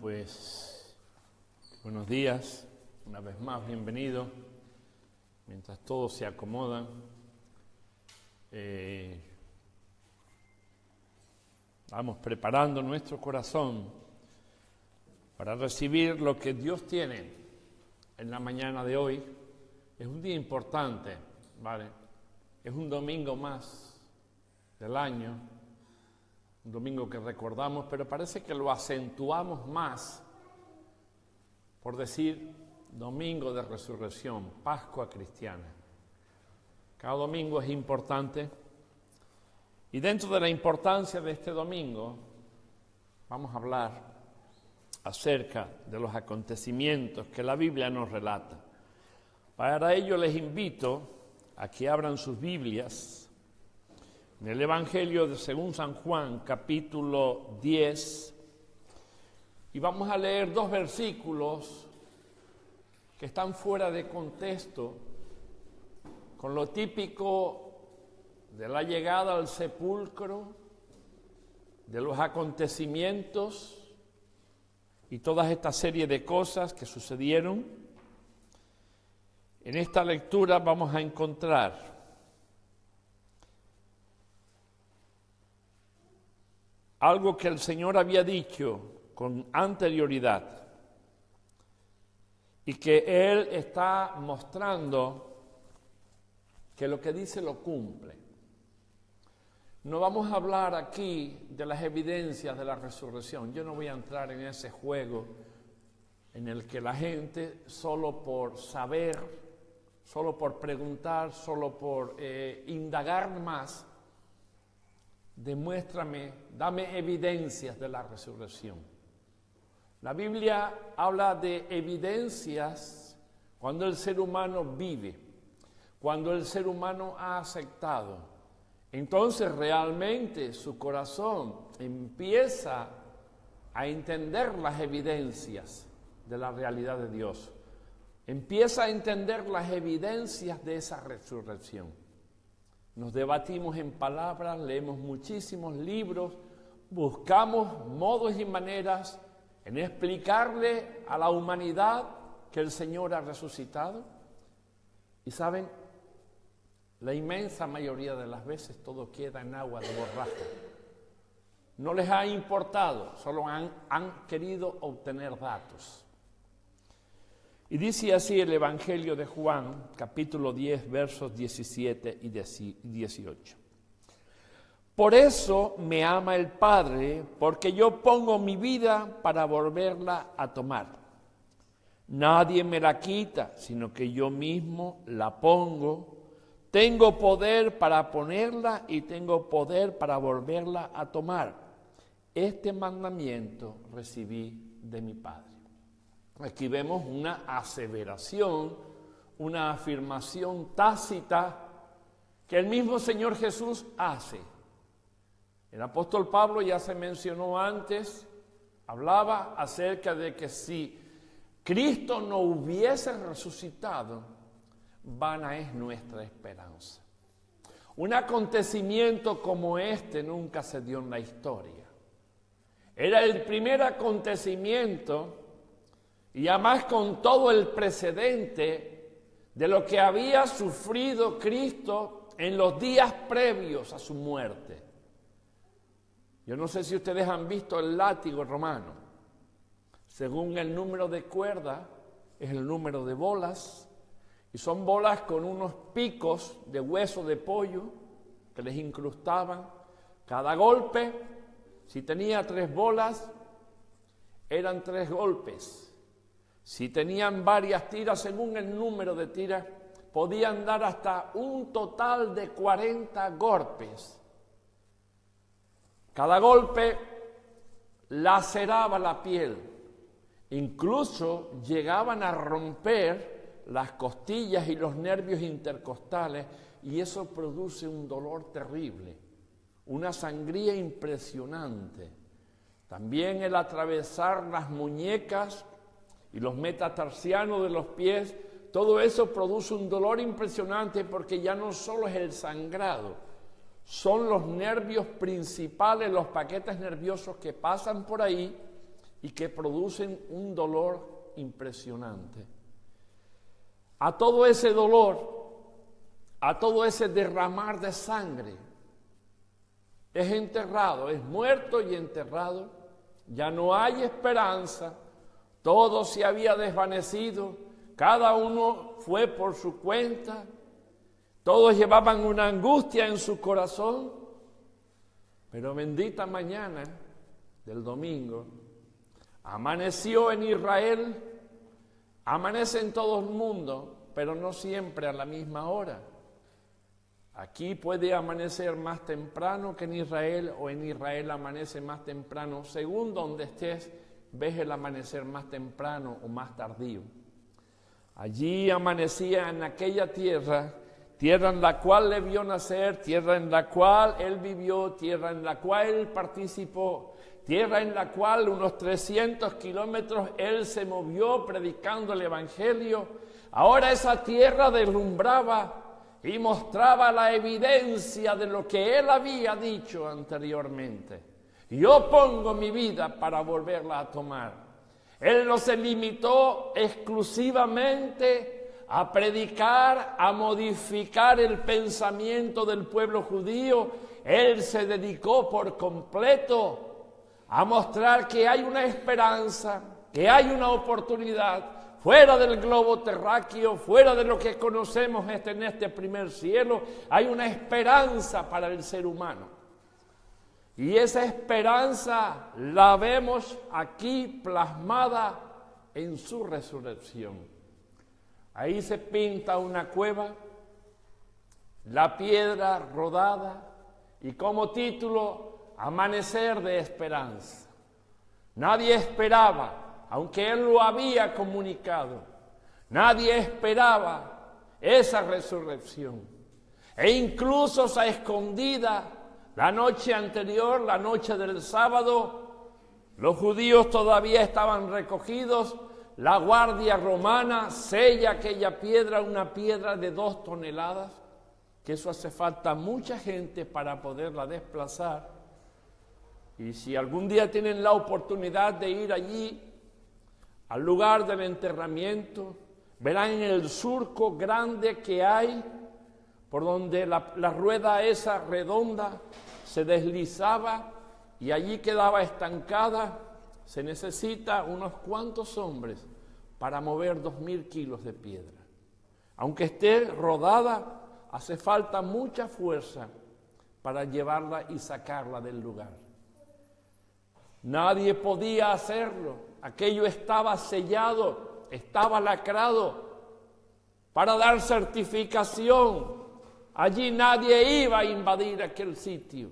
Pues buenos días, una vez más bienvenido. Mientras todos se acomodan, vamos preparando nuestro corazón para recibir lo que Dios tiene en la mañana de hoy. Es un día importante, ¿vale? Es un domingo más del año, un domingo que recordamos, pero parece que lo acentuamos más por decir domingo de resurrección, Pascua cristiana. Cada domingo es importante y dentro de la importancia de este domingo vamos a hablar acerca de los acontecimientos que la Biblia nos relata. Para ello les invito a que abran sus Biblias en el Evangelio de según San Juan, capítulo 10, y vamos a leer dos versículos que están fuera de contexto con lo típico de la llegada al sepulcro, de los acontecimientos y toda esta serie de cosas que sucedieron. En esta lectura vamos a encontrar algo que el Señor había dicho con anterioridad y que Él está mostrando que lo que dice lo cumple. No vamos a hablar aquí de las evidencias de la resurrección. Yo no voy a entrar en ese juego en el que la gente solo por saber, solo por preguntar, solo por indagar más, demuéstrame, dame evidencias de la resurrección. La Biblia habla de evidencias cuando el ser humano vive, cuando el ser humano ha aceptado. Entonces realmente su corazón empieza a entender las evidencias de la realidad de Dios. Empieza a entender las evidencias de esa resurrección. Nos debatimos en palabras, leemos muchísimos libros, buscamos modos y maneras en explicarle a la humanidad que el Señor ha resucitado. Y saben, la inmensa mayoría de las veces todo queda en agua de borrajo. No les ha importado, solo han querido obtener datos. Y dice así el Evangelio de Juan, capítulo 10, versos 17 y 18. Por eso me ama el Padre, porque yo pongo mi vida para volverla a tomar. Nadie me la quita, sino que yo mismo la pongo. Tengo poder para ponerla y tengo poder para volverla a tomar. Este mandamiento recibí de mi Padre. Aquí vemos una aseveración, una afirmación tácita que el mismo Señor Jesús hace. El apóstol Pablo, ya se mencionó antes, hablaba acerca de que si Cristo no hubiese resucitado, vana es nuestra esperanza. Un acontecimiento como este nunca se dio en la historia. Era el primer acontecimiento y además con todo el precedente de lo que había sufrido Cristo en los días previos a su muerte. Yo no sé si ustedes han visto el látigo romano. Según el número de cuerda, es el número de bolas, y son bolas con unos picos de hueso de pollo que les incrustaban. Cada golpe, si tenía 3 bolas, eran 3 golpes. Si tenían varias tiras, según el número de tiras, podían dar hasta un total de 40 golpes. Cada golpe laceraba la piel. Incluso llegaban a romper las costillas y los nervios intercostales, y eso produce un dolor terrible, una sangría impresionante. También el atravesar las muñecas y los metatarsianos de los pies, todo eso produce un dolor impresionante porque ya no solo es el sangrado, son los nervios principales, los paquetes nerviosos que pasan por ahí y que producen un dolor impresionante. A todo ese dolor, a todo ese derramar de sangre, es enterrado, es muerto y enterrado. Ya no hay esperanza, todo se había desvanecido, cada uno fue por su cuenta, todos llevaban una angustia en su corazón, pero bendita mañana del domingo, amaneció en Israel, amanece en todo el mundo, pero no siempre a la misma hora. Aquí puede amanecer más temprano que en Israel, o en Israel amanece más temprano. Según donde estés, ves el amanecer más temprano o más tardío. Allí amanecía en aquella tierra, tierra en la cual le vio nacer, tierra en la cual él vivió, tierra en la cual él participó, tierra en la cual unos 300 kilómetros él se movió predicando el Evangelio. Ahora esa tierra deslumbraba y mostraba la evidencia de lo que él había dicho anteriormente. Yo pongo mi vida para volverla a tomar. Él no se limitó exclusivamente a predicar, a modificar el pensamiento del pueblo judío. Él se dedicó por completo a mostrar que hay una esperanza, que hay una oportunidad, fuera del globo terráqueo, fuera de lo que conocemos en este primer cielo, hay una esperanza para el ser humano. Y esa esperanza la vemos aquí plasmada en su resurrección. Ahí se pinta una cueva, la piedra rodada, y como título, Amanecer de Esperanza. Nadie esperaba, aunque él lo había comunicado, nadie esperaba esa resurrección. E incluso a escondida, la noche anterior, la noche del sábado, los judíos todavía estaban recogidos, la guardia romana sella aquella piedra, una piedra de 2 toneladas, que eso hace falta mucha gente para poderla desplazar. Y si algún día tienen la oportunidad de ir allí, al lugar del enterramiento, verán el surco grande que hay, por donde la rueda esa redonda se deslizaba y allí quedaba estancada. Se necesita unos cuantos hombres para mover 2000 kilos de piedra. Aunque esté rodada, hace falta mucha fuerza para llevarla y sacarla del lugar. Nadie podía hacerlo. Aquello estaba sellado, estaba lacrado para dar certificación. Allí nadie iba a invadir aquel sitio.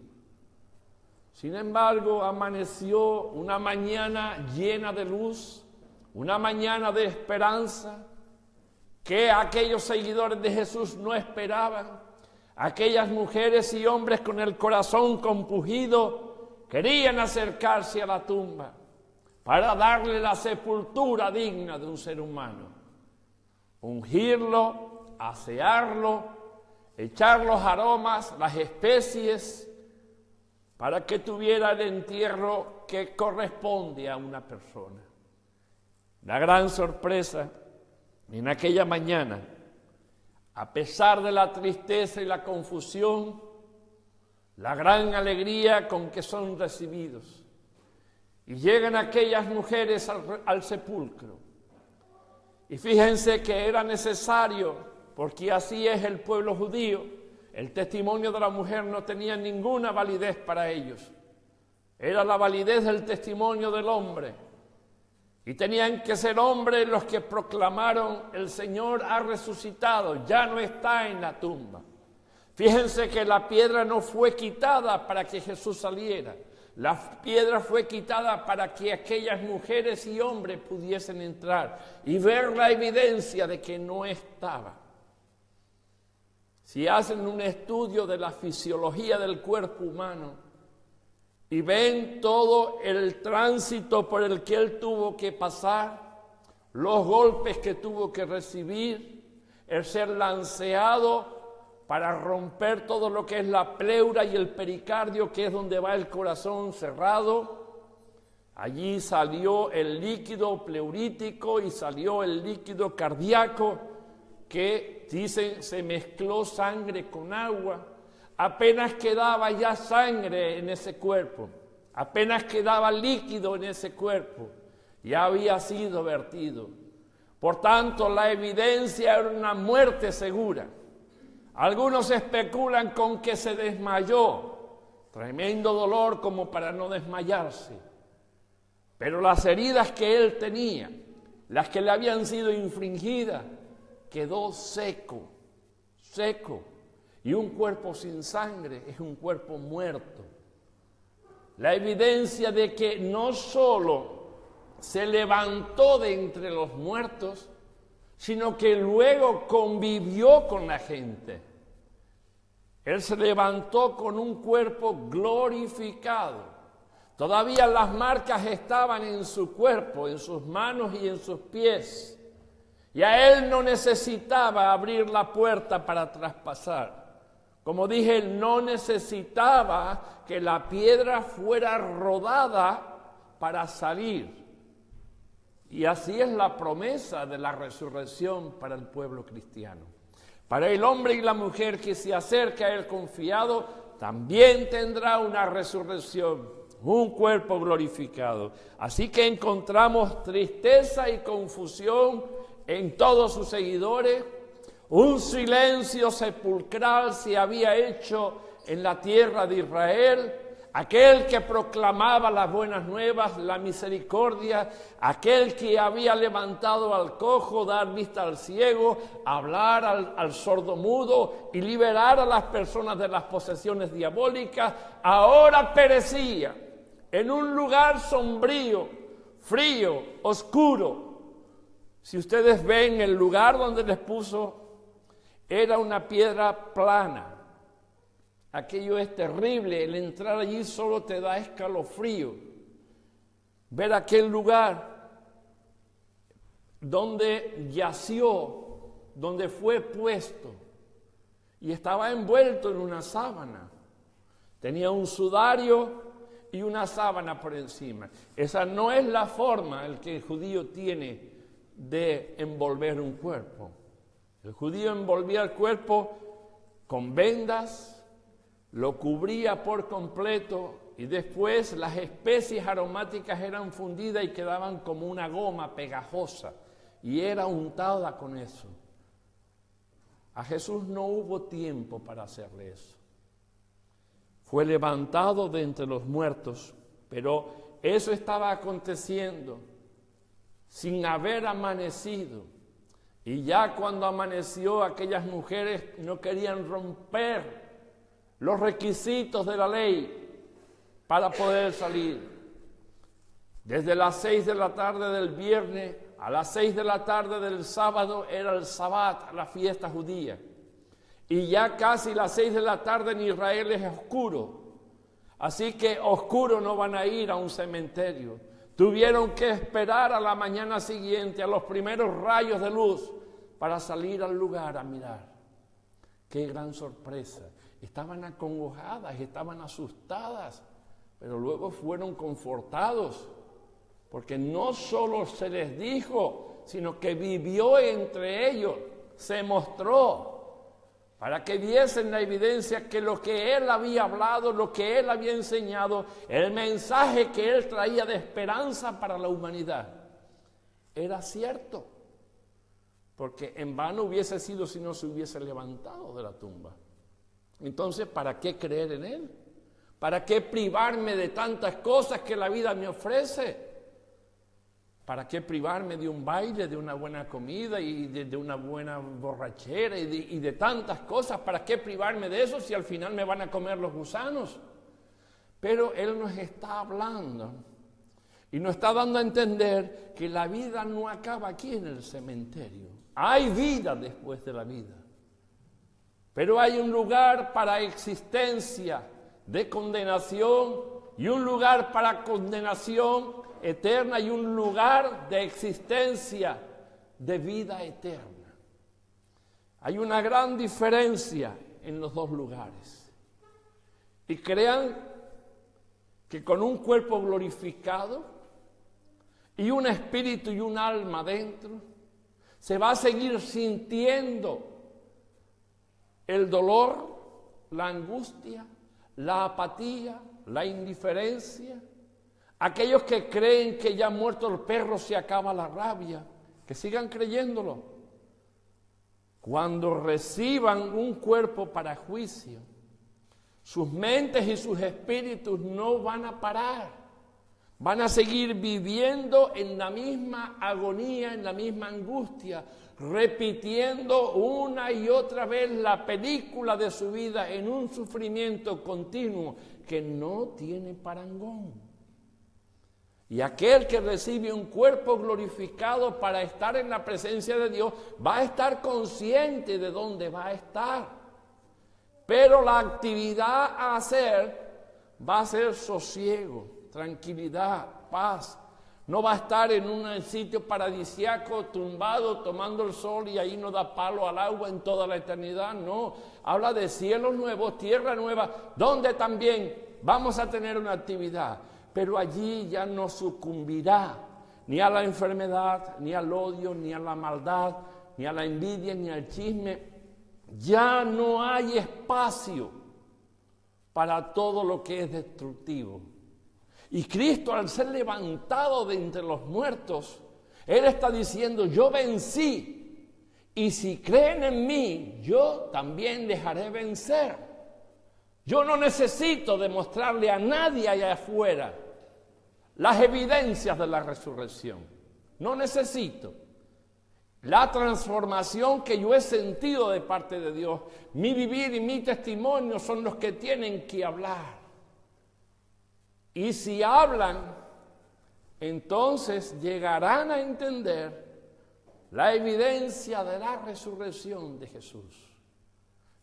Sin embargo, amaneció una mañana llena de luz, una mañana de esperanza, que aquellos seguidores de Jesús no esperaban. Aquellas mujeres y hombres con el corazón compungido querían acercarse a la tumba para darle la sepultura digna de un ser humano, ungirlo, asearlo, echar los aromas, las especies, para que tuviera el entierro que corresponde a una persona. La gran sorpresa en aquella mañana, a pesar de la tristeza y la confusión, la gran alegría con que son recibidos. Y llegan aquellas mujeres al sepulcro. Y fíjense que era necesario, porque así es el pueblo judío, el testimonio de la mujer no tenía ninguna validez para ellos. Era la validez del testimonio del hombre. Y tenían que ser hombres los que proclamaron: el Señor ha resucitado, ya no está en la tumba. Fíjense que la piedra no fue quitada para que Jesús saliera. La piedra fue quitada para que aquellas mujeres y hombres pudiesen entrar y ver la evidencia de que no estaba. Si hacen un estudio de la fisiología del cuerpo humano y ven todo el tránsito por el que él tuvo que pasar, los golpes que tuvo que recibir, el ser lanceado para romper todo lo que es la pleura y el pericardio, que es donde va el corazón cerrado, Allí salió el líquido pleurítico y salió el líquido cardíaco que, dicen, se mezcló sangre con agua. Apenas quedaba ya sangre en ese cuerpo, apenas quedaba líquido en ese cuerpo, ya había sido vertido. Por tanto, la evidencia era una muerte segura. Algunos especulan con que se desmayó, tremendo dolor como para no desmayarse. Pero las heridas que él tenía, las que le habían sido infligidas, quedó seco. Y un cuerpo sin sangre es un cuerpo muerto. La evidencia de que no solo se levantó de entre los muertos, sino que luego convivió con la gente. Él se levantó con un cuerpo glorificado. Todavía las marcas estaban en su cuerpo, en sus manos y en sus pies. Y a él no necesitaba abrir la puerta para traspasar. Como dije, él no necesitaba que la piedra fuera rodada para salir. Y así es la promesa de la resurrección para el pueblo cristiano. Para el hombre y la mujer que se acerca a él confiado, también tendrá una resurrección, un cuerpo glorificado. Así que encontramos tristeza y confusión en todos sus seguidores. Un silencio sepulcral se había hecho en la tierra de Israel. Aquel que proclamaba las buenas nuevas, la misericordia, aquel que había levantado al cojo, dar vista al ciego, hablar al sordo mudo y liberar a las personas de las posesiones diabólicas, ahora perecía en un lugar sombrío, frío, oscuro. Si ustedes ven el lugar donde les puso, era una piedra plana. Aquello es terrible, el entrar allí solo te da escalofrío. Ver aquel lugar donde yació, donde fue puesto, y estaba envuelto en una sábana. Tenía un sudario y una sábana por encima. Esa no es la forma el que el judío tiene de envolver un cuerpo. El judío envolvía el cuerpo con vendas, lo cubría por completo y después las especies aromáticas eran fundidas y quedaban como una goma pegajosa y era untada con eso. A Jesús no hubo tiempo para hacerle eso. Fue levantado de entre los muertos, pero eso estaba aconteciendo sin haber amanecido. Y ya cuando amaneció, aquellas mujeres no querían romper los requisitos de la ley para poder salir. Desde las 6 de la tarde del viernes a las 6 de la tarde del sábado era el Sabbat, la fiesta judía. Y ya casi las 6 de la tarde en Israel es oscuro. Así que oscuro no van a ir a un cementerio. Tuvieron que esperar a la mañana siguiente, a los primeros rayos de luz, para salir al lugar a mirar. ¡Qué gran sorpresa! Estaban acongojadas, estaban asustadas, pero luego fueron confortados, porque no solo se les dijo, sino que vivió entre ellos, se mostró, para que viesen la evidencia que lo que él había hablado, lo que él había enseñado, el mensaje que él traía de esperanza para la humanidad, era cierto, porque en vano hubiese sido si no se hubiese levantado de la tumba. Entonces, ¿para qué creer en él? ¿Para qué privarme de tantas cosas que la vida me ofrece? ¿Para qué privarme de un baile, de una buena comida y de una buena borrachera y de tantas cosas? ¿Para qué privarme de eso si al final me van a comer los gusanos? Pero él nos está hablando y nos está dando a entender que la vida no acaba aquí en el cementerio. Hay vida después de la vida. Pero hay un lugar para existencia de condenación y un lugar para condenación eterna y un lugar de existencia de vida eterna. Hay una gran diferencia en los dos lugares. Y crean que con un cuerpo glorificado y un espíritu y un alma dentro, se va a seguir sintiendo el dolor, la angustia, la apatía, la indiferencia. Aquellos que creen que ya muerto el perro se acaba la rabia, que sigan creyéndolo. Cuando reciban un cuerpo para juicio, sus mentes y sus espíritus no van a parar. Van a seguir viviendo en la misma agonía, en la misma angustia, repitiendo una y otra vez la película de su vida en un sufrimiento continuo que no tiene parangón. Y aquel que recibe un cuerpo glorificado para estar en la presencia de Dios va a estar consciente de dónde va a estar. Pero la actividad a hacer va a ser sosiego, tranquilidad, paz. No va a estar en un sitio paradisíaco, tumbado, tomando el sol y ahí no da palo al agua en toda la eternidad. No, habla de cielos nuevos, tierra nueva, donde también vamos a tener una actividad. Pero allí ya no sucumbirá ni a la enfermedad, ni al odio, ni a la maldad, ni a la envidia, ni al chisme. Ya no hay espacio para todo lo que es destructivo. Y Cristo, al ser levantado de entre los muertos, Él está diciendo, yo vencí, y si creen en mí, yo también les haré vencer. Yo no necesito demostrarle a nadie allá afuera las evidencias de la resurrección. No necesito. La transformación que yo he sentido de parte de Dios, mi vivir y mi testimonio son los que tienen que hablar. Y si hablan, entonces llegarán a entender la evidencia de la resurrección de Jesús.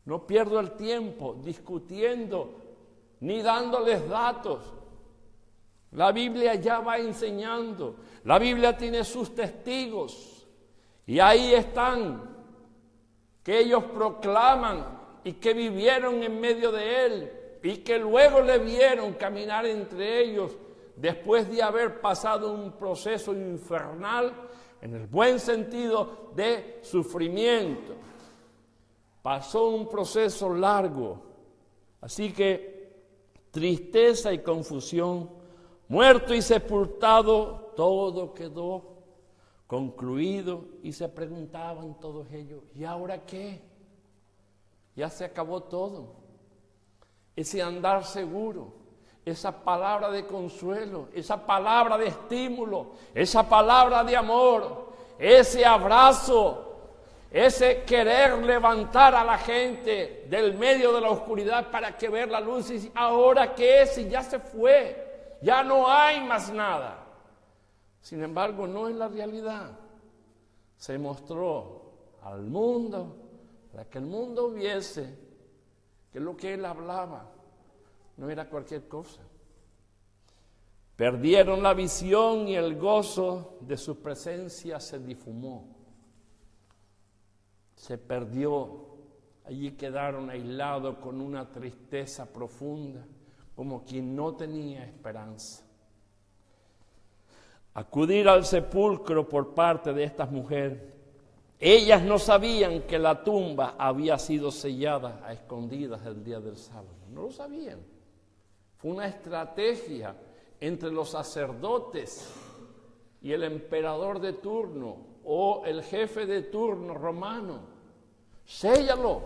No pierdo el tiempo discutiendo ni dándoles datos. La Biblia ya va enseñando. La Biblia tiene sus testigos. Y ahí están, que ellos proclaman y que vivieron en medio de Él y que luego le vieron caminar entre ellos después de haber pasado un proceso infernal en el buen sentido de sufrimiento. Pasó un proceso largo, así que tristeza y confusión, muerto y sepultado, todo quedó concluido y se preguntaban todos ellos, ¿y ahora qué? Ya se acabó todo. Ese andar seguro, esa palabra de consuelo, esa palabra de estímulo, esa palabra de amor, ese abrazo, ese querer levantar a la gente del medio de la oscuridad para que vea la luz. Y ahora qué es, y ya se fue, ya no hay más nada. Sin embargo, no es la realidad. Se mostró al mundo para que el mundo viese que lo que él hablaba no era cualquier cosa. Perdieron la visión y el gozo de su presencia se difumó. Se perdió. Allí quedaron aislados con una tristeza profunda, como quien no tenía esperanza. Acudir al sepulcro por parte de estas mujeres. Ellas no sabían que la tumba había sido sellada a escondidas el día del sábado. No lo sabían. Fue una estrategia entre los sacerdotes y el emperador de turno o el jefe de turno romano. Séllalo.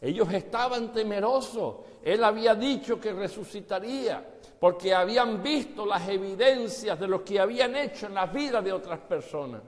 Ellos estaban temerosos. Él había dicho que resucitaría, porque habían visto las evidencias de lo que habían hecho en la vida de otras personas.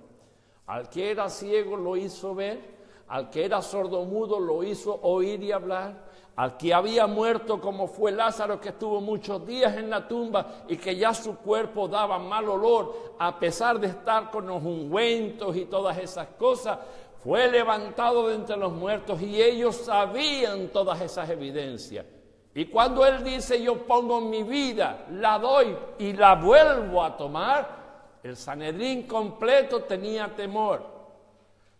Al que era ciego lo hizo ver, al que era sordomudo lo hizo oír y hablar, al que había muerto como fue Lázaro, que estuvo muchos días en la tumba y que ya su cuerpo daba mal olor, a pesar de estar con los ungüentos y todas esas cosas, fue levantado de entre los muertos y ellos sabían todas esas evidencias. Y cuando Él dice, yo pongo mi vida, la doy y la vuelvo a tomar, el Sanedrín completo tenía temor.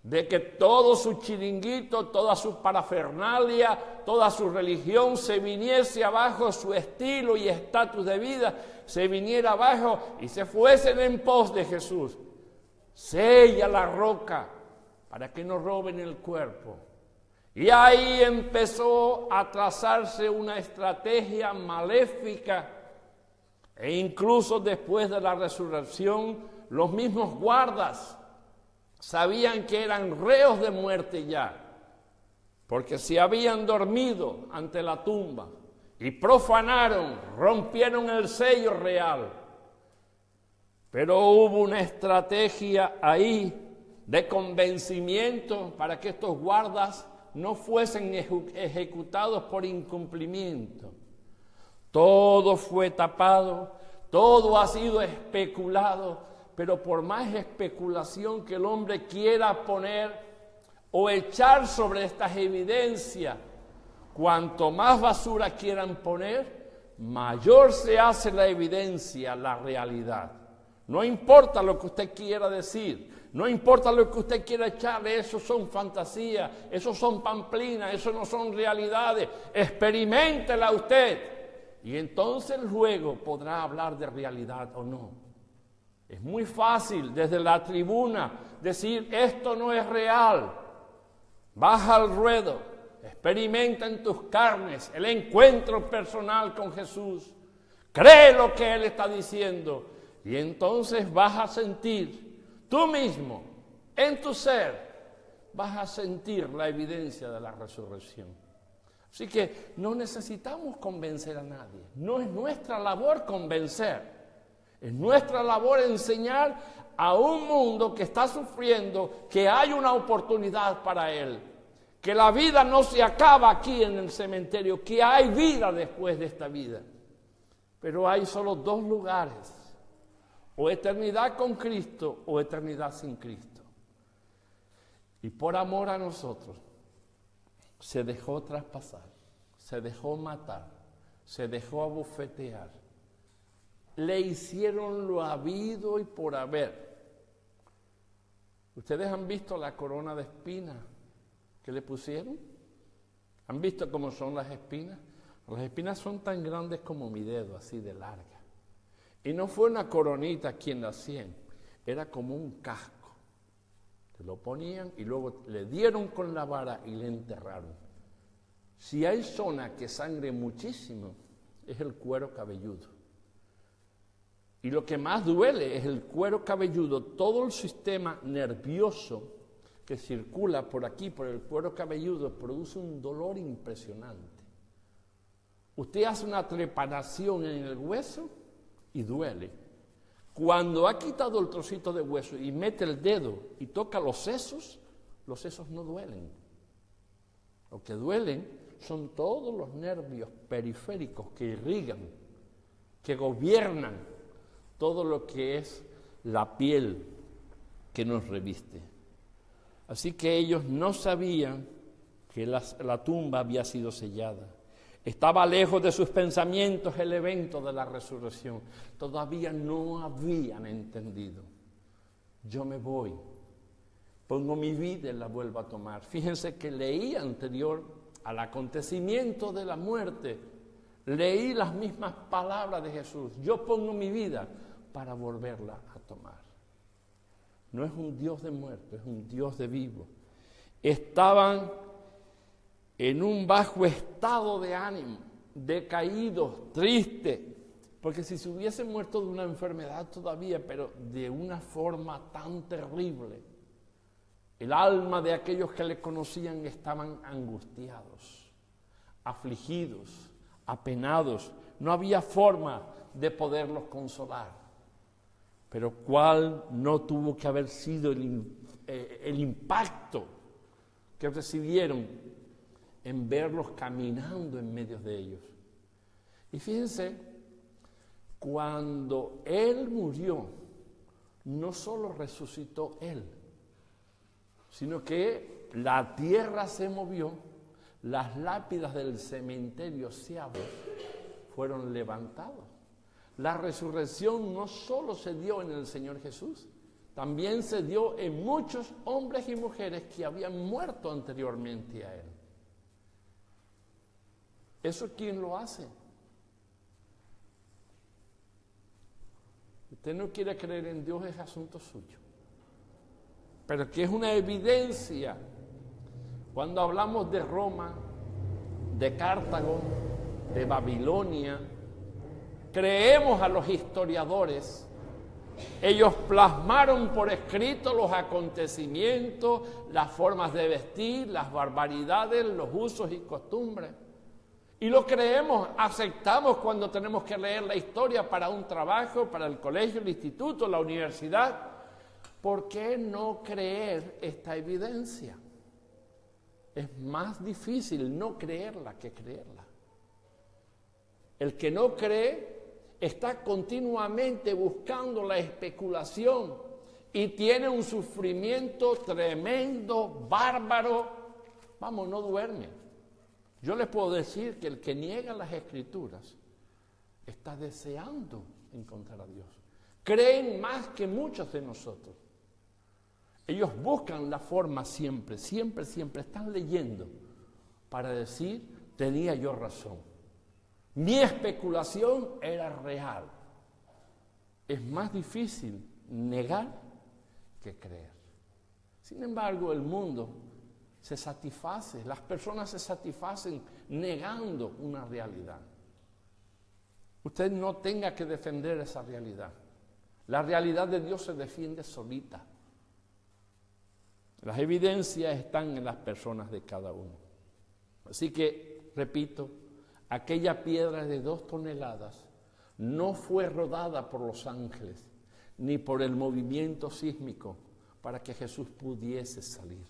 de que todo su chiringuito, toda su parafernalia, toda su religión se viniese abajo, su estilo y estatus de vida se viniera abajo y se fuesen en pos de Jesús. Sella la roca para que no roben el cuerpo. Y ahí empezó a trazarse una estrategia maléfica, e incluso después de la resurrección, los mismos guardas sabían que eran reos de muerte ya, porque se habían dormido ante la tumba y profanaron, rompieron el sello real. Pero hubo una estrategia ahí de convencimiento para que estos guardas no fuesen ejecutados por incumplimiento. Todo fue tapado, todo ha sido especulado, pero por más especulación que el hombre quiera poner o echar sobre estas evidencias, cuanto más basura quieran poner, mayor se hace la evidencia, la realidad. No importa lo que usted quiera decir, no importa lo que usted quiera echarle, eso son fantasías, eso son pamplinas, eso no son realidades. Experiméntela usted y entonces luego podrá hablar de realidad o no. Es muy fácil desde la tribuna decir esto no es real. Baja al ruedo, experimenta en tus carnes el encuentro personal con Jesús. Cree lo que Él está diciendo y entonces vas a sentir tú mismo, en tu ser, vas a sentir la evidencia de la resurrección. Así que no necesitamos convencer a nadie. No es nuestra labor convencer. Es nuestra labor enseñar a un mundo que está sufriendo que hay una oportunidad para él. Que la vida no se acaba aquí en el cementerio, que hay vida después de esta vida. Pero hay solo dos lugares. O eternidad con Cristo o eternidad sin Cristo. Y por amor a nosotros, se dejó traspasar, se dejó matar, se dejó abofetear. Le hicieron lo habido y por haber. ¿Ustedes han visto la corona de espinas que le pusieron? ¿Han visto cómo son las espinas? Las espinas son tan grandes como mi dedo, así de larga. Y no fue una coronita quien la hacían, era como un casco. Se lo ponían y luego le dieron con la vara y le enterraron. Si hay zona que sangre muchísimo, es el cuero cabelludo. Y lo que más duele es el cuero cabelludo, todo el sistema nervioso que circula por aquí, por el cuero cabelludo, produce un dolor impresionante. Usted hace una trepanación en el hueso y duele. Cuando ha quitado el trocito de hueso y mete el dedo y toca los sesos no duelen. Lo que duelen son todos los nervios periféricos que irrigan, que gobiernan todo lo que es la piel que nos reviste. Así que ellos no sabían que la tumba había sido sellada. Estaba lejos de sus pensamientos el evento de la resurrección. Todavía no habían entendido. Yo me voy, pongo mi vida y la vuelvo a tomar. Fíjense que leí anterior al acontecimiento de la muerte, leí las mismas palabras de Jesús. Yo pongo mi vida para volverla a tomar. No es un Dios de muerto, es un Dios de vivo. Estaban en un bajo estado de ánimo, decaídos, tristes, porque si se hubiesen muerto de una enfermedad todavía, pero de una forma tan terrible, el alma de aquellos que le conocían estaban angustiados, afligidos, apenados, no había forma de poderlos consolar. Pero ¿cuál no tuvo que haber sido el impacto que recibieron en verlos caminando en medio de ellos? Y fíjense, cuando Él murió, no solo resucitó Él, sino que la tierra se movió, las lápidas del cementerio Seabos fueron levantadas. La resurrección no solo se dio en el Señor Jesús, también se dio en muchos hombres y mujeres que habían muerto anteriormente a Él. ¿Eso quién lo hace? Usted no quiere creer en Dios, es asunto suyo. Pero que es una evidencia cuando hablamos de Roma, de Cartago, de Babilonia. Creemos a los historiadores. Ellos plasmaron por escrito los acontecimientos, las formas de vestir, las barbaridades, los usos y costumbres. Y lo creemos, aceptamos cuando tenemos que leer la historia para un trabajo, para el colegio, el instituto, la universidad. ¿Por qué no creer esta evidencia? Es más difícil no creerla que creerla. El que no cree está continuamente buscando la especulación y tiene un sufrimiento tremendo, bárbaro. Vamos, no duerme. Yo les puedo decir que el que niega las Escrituras está deseando encontrar a Dios. Creen más que muchos de nosotros. Ellos buscan la forma siempre, están leyendo para decir, tenía yo razón. Mi especulación era real. Es más difícil negar que creer. Sin embargo, el mundo se satisface, las personas se satisfacen negando una realidad. Usted no tenga que defender esa realidad. La realidad de Dios se defiende solita. Las evidencias están en las personas de cada uno. Así que, repito, aquella piedra de 2 toneladas no fue rodada por los ángeles, ni por el movimiento sísmico para que Jesús pudiese salir.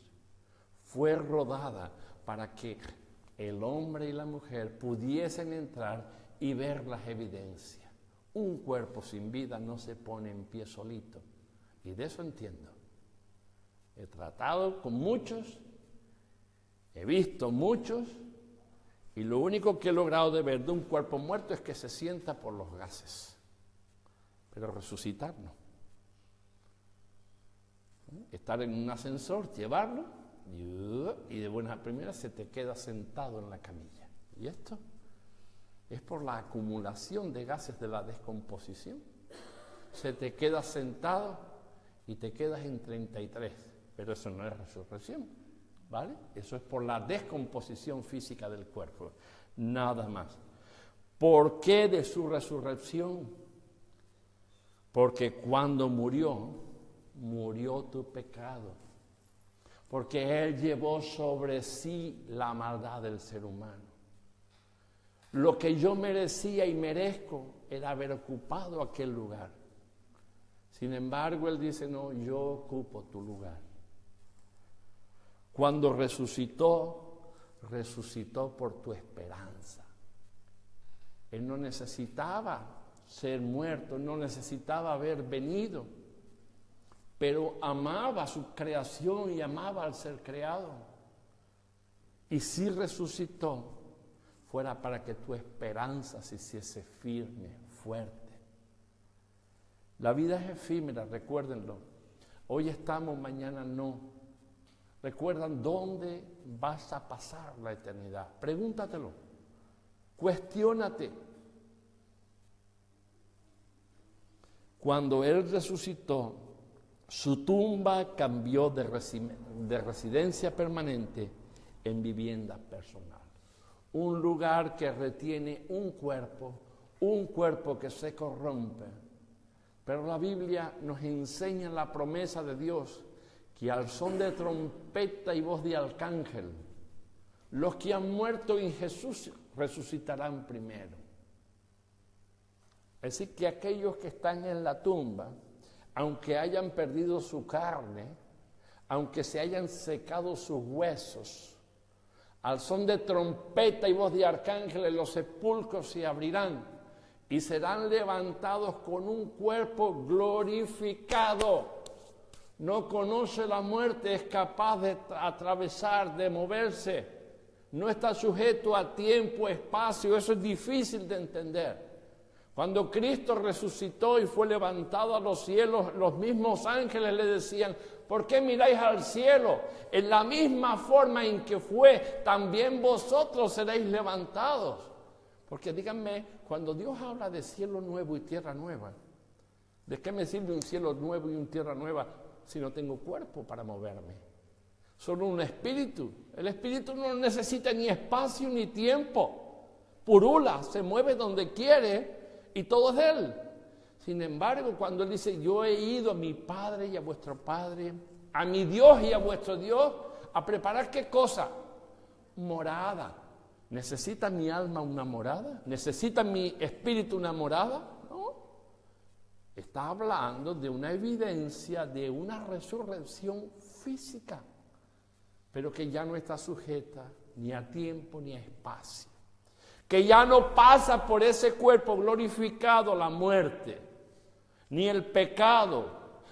Fue rodada para que el hombre y la mujer pudiesen entrar y ver las evidencias. Un cuerpo sin vida no se pone en pie solito. Y de eso entiendo. He tratado con muchos, he visto muchos, y lo único que he logrado de ver de un cuerpo muerto es que se sienta por los gases. Pero resucitar no. Estar en un ascensor, llevarlo, y de buenas a primeras se te queda sentado en la camilla. ¿Y esto? Es por la acumulación de gases de la descomposición. Se te queda sentado y te quedas en 33, pero eso no es resurrección, ¿vale? Eso es por la descomposición física del cuerpo, nada más. ¿Por qué de su resurrección? Porque cuando murió tu pecado. Porque Él llevó sobre sí la maldad del ser humano. Lo que yo merecía y merezco era haber ocupado aquel lugar. Sin embargo, Él dice, no, yo ocupo tu lugar. Cuando resucitó por tu esperanza. Él no necesitaba ser muerto, no necesitaba haber venido, pero amaba su creación y amaba al ser creado. Y si resucitó, fuera para que tu esperanza se hiciese firme, fuerte. La vida es efímera, recuérdenlo. Hoy estamos, mañana no. ¿Recuerdan dónde vas a pasar la eternidad? Pregúntatelo. Cuestiónate. Cuando Él resucitó, su tumba cambió de residencia permanente en vivienda personal. Un lugar que retiene un cuerpo que se corrompe. Pero la Biblia nos enseña la promesa de Dios que al son de trompeta y voz de arcángel, los que han muerto en Jesús resucitarán primero. Es decir, que aquellos que están en la tumba, aunque hayan perdido su carne, aunque se hayan secado sus huesos, al son de trompeta y voz de arcángeles, los sepulcros se abrirán y serán levantados con un cuerpo glorificado. No conoce la muerte, es capaz de atravesar, de moverse. No está sujeto a tiempo, espacio, eso es difícil de entender. Cuando Cristo resucitó y fue levantado a los cielos, los mismos ángeles le decían, ¿por qué miráis al cielo? En la misma forma en que fue, también vosotros seréis levantados. Porque díganme, cuando Dios habla de cielo nuevo y tierra nueva, ¿de qué me sirve un cielo nuevo y una tierra nueva si no tengo cuerpo para moverme? Solo un espíritu. El espíritu no necesita ni espacio ni tiempo. Purula, se mueve donde quiere y todo es de Él. Sin embargo, cuando Él dice, yo he ido a mi Padre y a vuestro Padre, a mi Dios y a vuestro Dios, a preparar ¿qué cosa? Morada. ¿Necesita mi alma una morada? ¿Necesita mi espíritu una morada? No. Está hablando de una evidencia de una resurrección física, pero que ya no está sujeta ni a tiempo ni a espacio. Que ya no pasa por ese cuerpo glorificado la muerte, ni el pecado,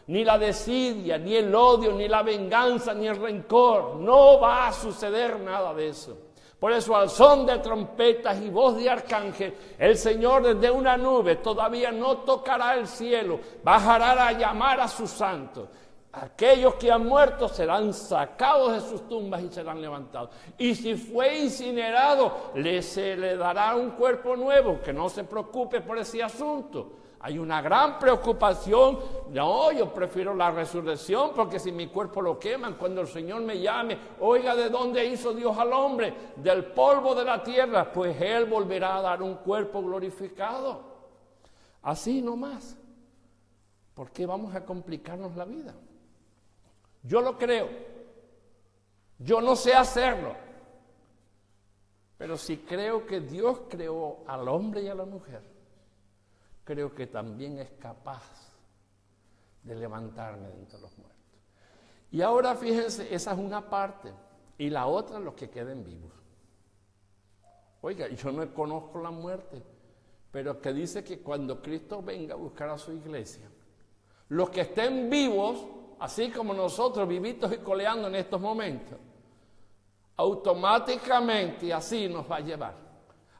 ni la desidia, ni el odio, ni la venganza, ni el rencor. No va a suceder nada de eso. Por eso, al son de trompetas y voz de arcángel, el Señor desde una nube todavía no tocará el cielo, bajará a llamar a sus santos. Aquellos que han muerto serán sacados de sus tumbas y serán levantados. Y si fue incinerado, se le dará un cuerpo nuevo, que no se preocupe por ese asunto. Hay una gran preocupación. No, yo prefiero la resurrección, porque si mi cuerpo lo queman, cuando el Señor me llame, oiga, ¿de dónde hizo Dios al hombre? Del polvo de la tierra, pues Él volverá a dar un cuerpo glorificado. Así nomás. ¿Por qué vamos a complicarnos la vida? Yo lo creo. Yo no sé hacerlo. Pero si creo que Dios creó al hombre y a la mujer, creo que también es capaz de levantarme de entre los muertos. Y ahora fíjense, esa es una parte. Y la otra, los que queden vivos. Oiga, yo no conozco la muerte, pero que dice que cuando Cristo venga a buscar a su iglesia, los que estén vivos, así como nosotros, vivitos y coleando en estos momentos, automáticamente así nos va a llevar.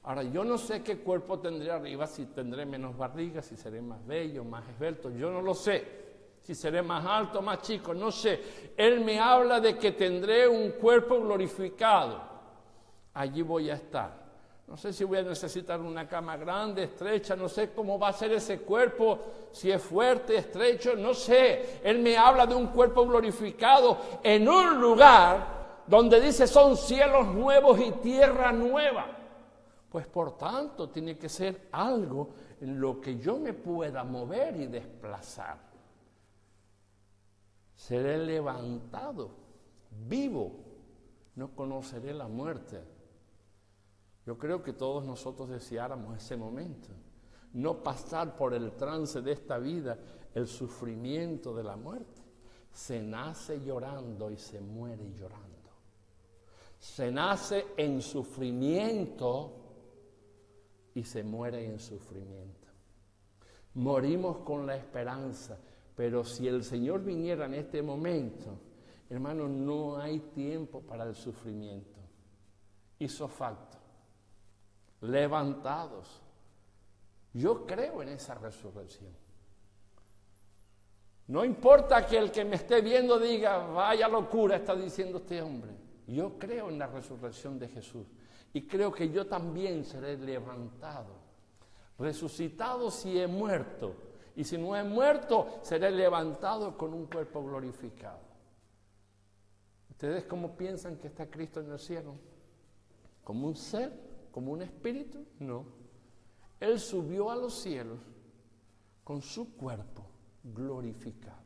Ahora, yo no sé qué cuerpo tendré arriba, si tendré menos barriga, si seré más bello, más esbelto, yo no lo sé. Si seré más alto, más chico, no sé. Él me habla de que tendré un cuerpo glorificado. Allí voy a estar. No sé si voy a necesitar una cama grande, estrecha, no sé cómo va a ser ese cuerpo, si es fuerte, estrecho, no sé. Él me habla de un cuerpo glorificado en un lugar donde dice son cielos nuevos y tierra nueva. Pues por tanto tiene que ser algo en lo que yo me pueda mover y desplazar. Seré levantado, vivo, no conoceré la muerte. Yo creo que todos nosotros deseáramos ese momento, no pasar por el trance de esta vida, el sufrimiento de la muerte. Se nace llorando y se muere llorando. Se nace en sufrimiento y se muere en sufrimiento. Morimos con la esperanza, pero si el Señor viniera en este momento, hermano, no hay tiempo para el sufrimiento. Hizo facto. Levantados. Yo creo en esa resurrección. No importa que el que me esté viendo diga, vaya locura está diciendo este hombre. Yo creo en la resurrección de Jesús y creo que yo también seré levantado. Resucitado si he muerto, y si no he muerto, seré levantado con un cuerpo glorificado. ¿Ustedes cómo piensan que está Cristo en el cielo? ¿Como un ser? ¿Como un espíritu? No. Él subió a los cielos con su cuerpo glorificado.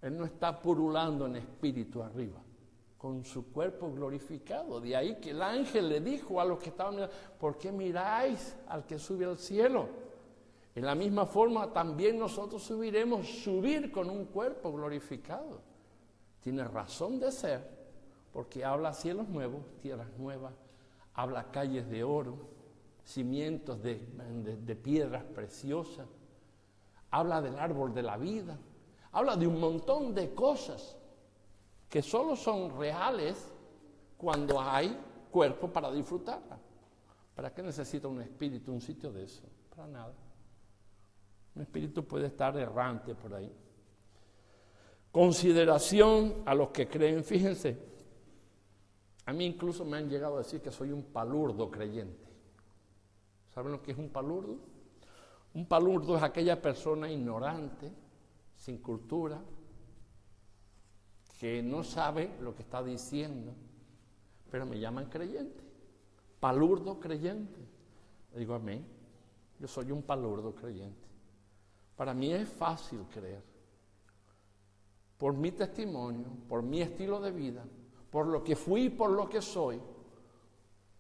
Él no está purulando en espíritu arriba, con su cuerpo glorificado. De ahí que el ángel le dijo a los que estaban mirando, ¿por qué miráis al que sube al cielo? En la misma forma también nosotros subir con un cuerpo glorificado. Tiene razón de ser, porque habla cielos nuevos, tierras nuevas, habla calles de oro, cimientos de piedras preciosas, habla del árbol de la vida, habla de un montón de cosas que solo son reales cuando hay cuerpo para disfrutarla. ¿Para qué necesita un espíritu un sitio de eso? para nada. Un espíritu puede estar errante por ahí. Consideración a los que creen. Fíjense, a mí incluso me han llegado a decir que soy un palurdo creyente. ¿Saben lo que es un palurdo? Un palurdo es aquella persona ignorante, sin cultura, que no sabe lo que está diciendo, pero me llaman creyente. Palurdo creyente. Le digo, amén. Yo soy un palurdo creyente. Para mí es fácil creer. Por mi testimonio, por mi estilo de vida, por lo que fui y por lo que soy.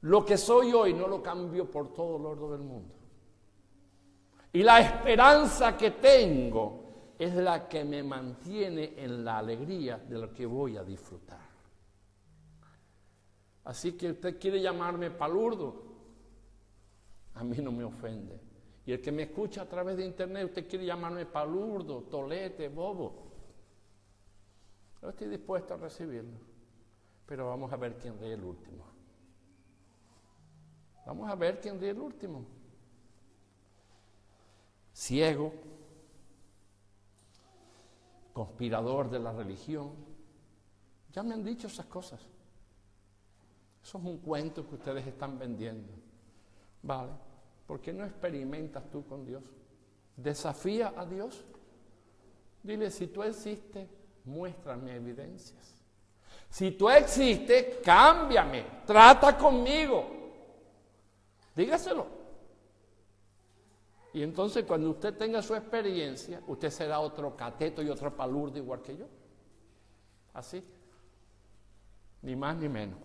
Lo que soy hoy no lo cambio por todo el oro del mundo. Y la esperanza que tengo es la que me mantiene en la alegría de lo que voy a disfrutar. Así que usted quiere llamarme palurdo, a mí no me ofende. Y el que me escucha a través de internet, usted quiere llamarme palurdo, tolete, bobo. Yo estoy dispuesto a recibirlo, pero vamos a ver quién ríe el último. Vamos a ver quién ríe el último. Ciego, conspirador de la religión. Ya me han dicho esas cosas. Eso es un cuento que ustedes están vendiendo. Vale, ¿por qué no experimentas tú con Dios? Desafía a Dios. Dile, si tú existes, muéstrame evidencias. Si tú existes, cámbiame, trata conmigo. Dígaselo. Y entonces cuando usted tenga su experiencia, usted será otro cateto y otro palurdo igual que yo. Así. Ni más ni menos.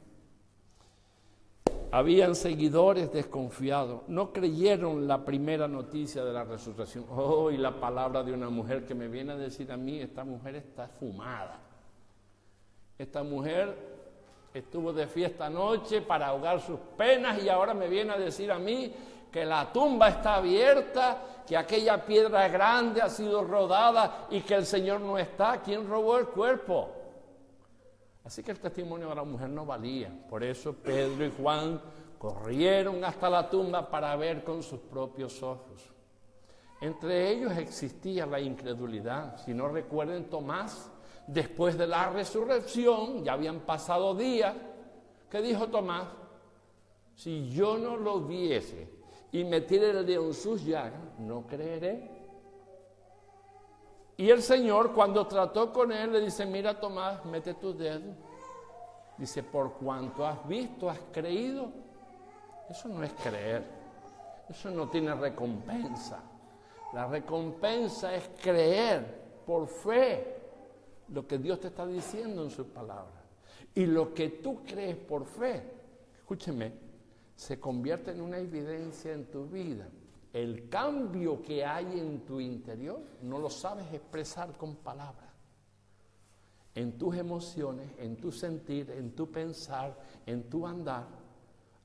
Habían seguidores desconfiados. No creyeron la primera noticia de la resurrección. Oh, y la palabra de una mujer que me viene a decir a mí, esta mujer está fumada. Esta mujer estuvo de fiesta anoche para ahogar sus penas y ahora me viene a decir a mí que la tumba está abierta, que aquella piedra grande ha sido rodada y que el Señor no está. ¿Quién robó el cuerpo? Así que el testimonio de la mujer no valía. Por eso Pedro y Juan corrieron hasta la tumba para ver con sus propios ojos. Entre ellos existía la incredulidad. Si no recuerden, Tomás, después de la resurrección, ya habían pasado días, ¿qué dijo Tomás? Si yo no lo viese y metiera el dedo en sus llagas, no creeré. Y el Señor, cuando trató con él, le dice, mira Tomás, mete tus dedos. Dice, por cuanto has visto, has creído. Eso no es creer. Eso no tiene recompensa. La recompensa es creer por fe lo que Dios te está diciendo en sus palabras. Y lo que tú crees por fe, escúcheme, se convierte en una evidencia en tu vida. El cambio que hay en tu interior no lo sabes expresar con palabras. En tus emociones, en tu sentir, en tu pensar, en tu andar,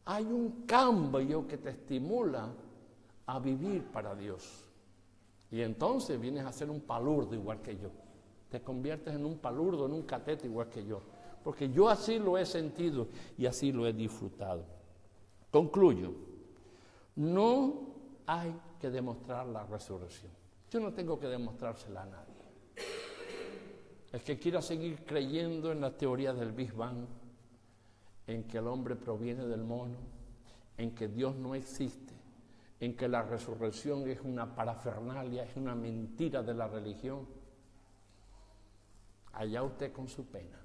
hay un cambio que te estimula a vivir para Dios. Y entonces vienes a ser un palurdo igual que yo. Te conviertes en un palurdo, en un cateto igual que yo. Porque yo así lo he sentido y así lo he disfrutado. Concluyo. No hay que demostrar la resurrección. Yo no tengo que demostrársela a nadie. El que quiera seguir creyendo en la teoría del Big Bang, en que el hombre proviene del mono, en que Dios no existe, en que la resurrección es una parafernalia, es una mentira de la religión, allá usted con su pena.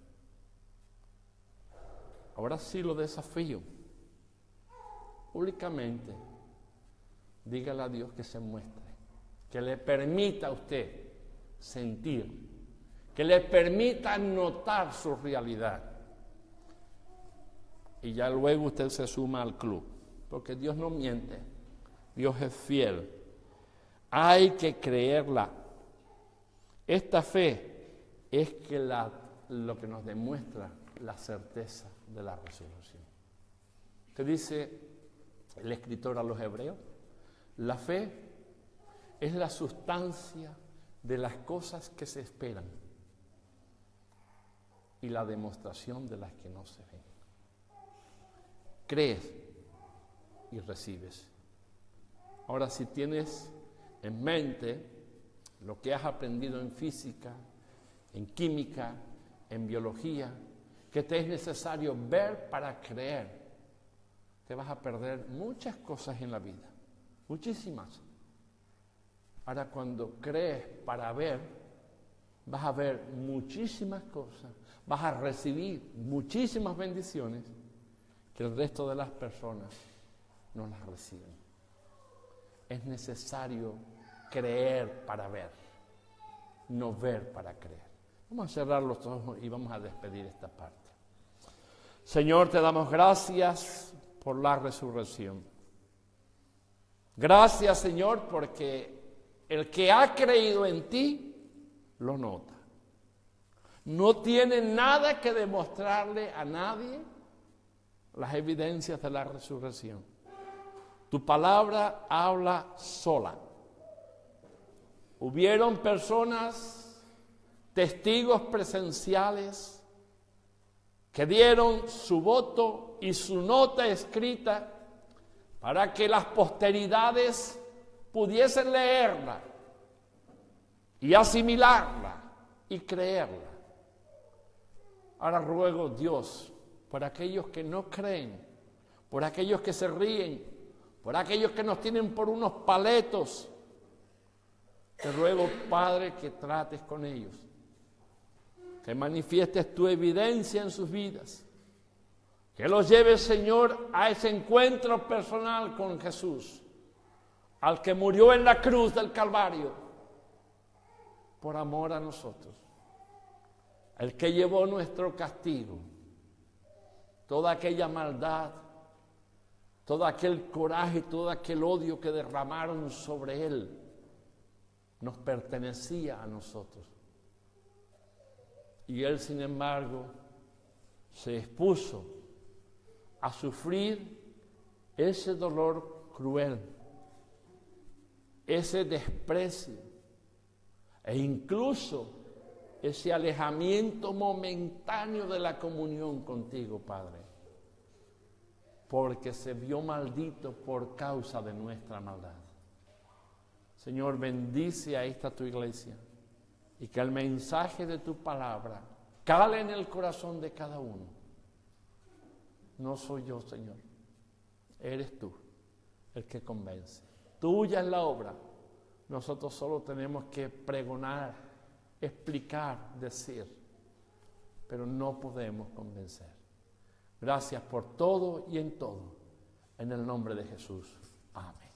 Ahora sí lo desafío. Públicamente, dígale a Dios que se muestre, que le permita a usted sentir, que le permita notar su realidad. Y ya luego usted se suma al club, porque Dios no miente, Dios es fiel. Hay que creerla. Esta fe es que lo que nos demuestra la certeza de la resurrección. ¿Qué dice el escritor a los hebreos? La fe es la sustancia de las cosas que se esperan y la demostración de las que no se ven. Crees y recibes. Ahora, si tienes en mente lo que has aprendido en física, en química, en biología, que te es necesario ver para creer, te vas a perder muchas cosas en la vida, muchísimas. Ahora, cuando crees para ver, vas a ver muchísimas cosas, vas a recibir muchísimas bendiciones que el resto de las personas no las reciben. Es necesario creer para ver, no ver para creer. Vamos a cerrar los ojos y vamos a despedir esta parte. Señor, te damos gracias por la resurrección. Gracias, Señor, porque el que ha creído en ti, lo nota. No tiene nada que demostrarle a nadie las evidencias de la resurrección. Tu palabra habla sola. Hubieron personas, testigos presenciales, que dieron su voto y su nota escrita para que las posteridades pudiesen leerla y asimilarla y creerla. Ahora ruego, Dios, por aquellos que no creen, por aquellos que se ríen, por aquellos que nos tienen por unos paletos, te ruego, Padre, que trates con ellos, que manifiestes tu evidencia en sus vidas, que los lleves, Señor, a ese encuentro personal con Jesús, al que murió en la cruz del Calvario, por amor a nosotros, el que llevó nuestro castigo, toda aquella maldad, todo aquel coraje, todo aquel odio que derramaron sobre él, nos pertenecía a nosotros. Y él, sin embargo, se expuso a sufrir ese dolor cruel, ese desprecio e incluso ese alejamiento momentáneo de la comunión contigo, Padre, porque se vio maldito por causa de nuestra maldad. Señor, bendice a esta tu iglesia y que el mensaje de tu palabra cale en el corazón de cada uno. No soy yo, Señor, eres tú el que convence. Tuya es la obra. Nosotros solo tenemos que pregonar, explicar, decir, pero no podemos convencer. Gracias por todo y en todo. En el nombre de Jesús. Amén.